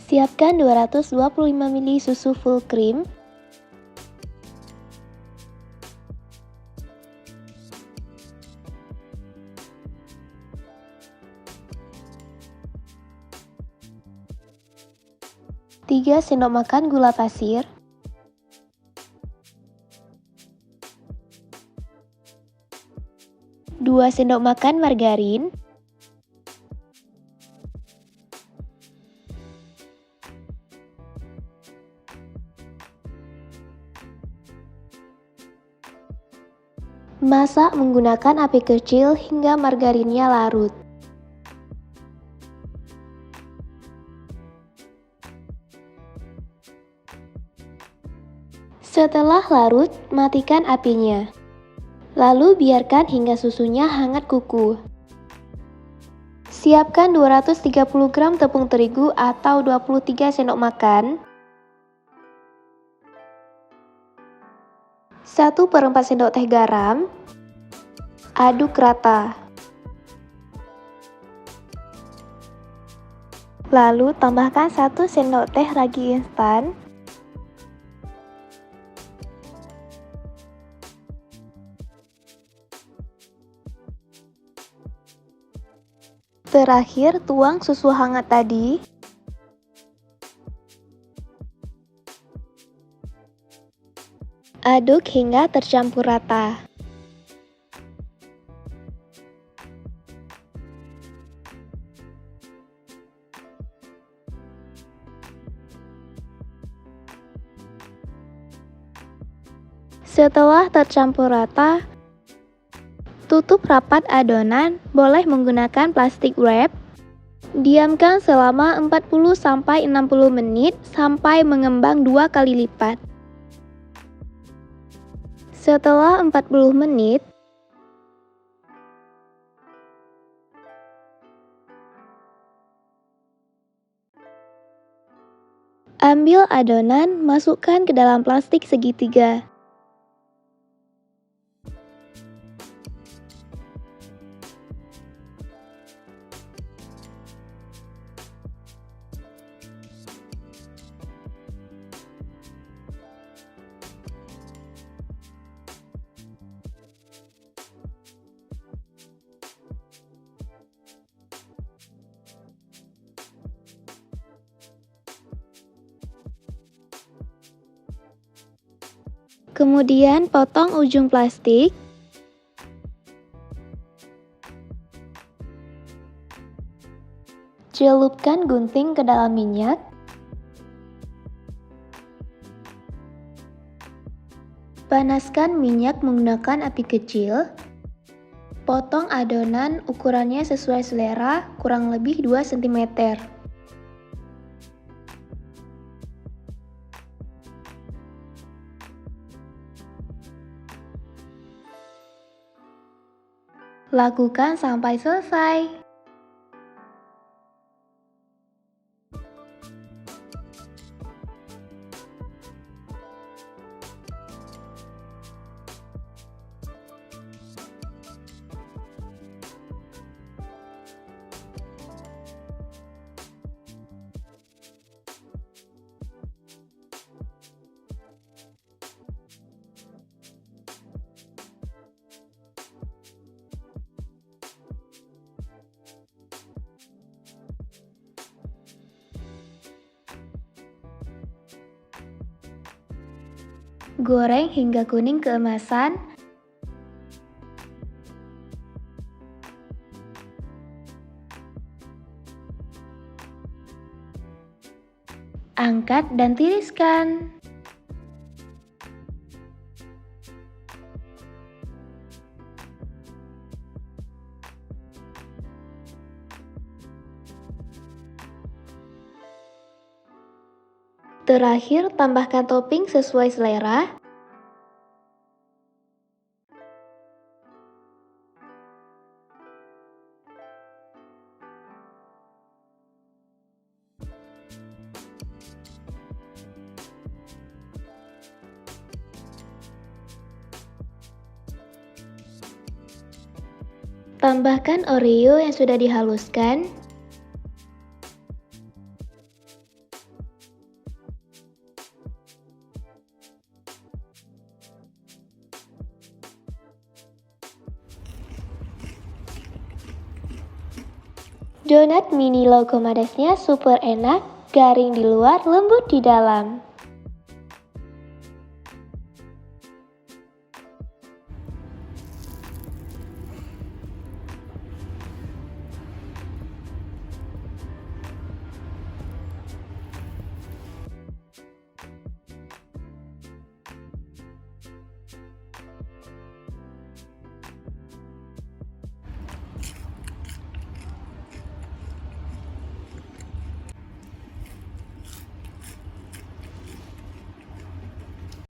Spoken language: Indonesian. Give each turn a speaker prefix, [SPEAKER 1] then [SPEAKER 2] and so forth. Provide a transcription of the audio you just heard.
[SPEAKER 1] Siapkan 225 ml susu full cream, tiga sendok makan gula pasir, 2 sendok makan margarin, 4 masak menggunakan api kecil hingga margarinnya larut. Setelah larut, matikan apinya. Lalu biarkan hingga susunya hangat kuku. Siapkan 230 gram tepung terigu atau 23 sendok makan, 1/4 sendok teh garam, aduk rata. Lalu tambahkan 1 sendok teh ragi instan, terakhir tuang susu hangat tadi. Aduk hingga tercampur rata. Setelah tercampur rata, tutup rapat adonan, boleh menggunakan plastik wrap. Diamkan selama 40-60 menit sampai mengembang 2 kali lipat. Setelah 40 menit, ambil adonan, masukkan ke dalam plastik segitiga. Kemudian potong ujung plastik. Celupkan gunting ke dalam minyak. Panaskan minyak menggunakan api kecil. Potong adonan ukurannya sesuai selera, kurang lebih 2 cm. Lakukan sampai selesai. Goreng hingga kuning keemasan. Angkat dan tiriskan. Terakhir, tambahkan topping sesuai selera. Tambahkan Oreo yang sudah dihaluskan. Donat mini Lokomadasnya super enak, garing di luar, lembut di dalam.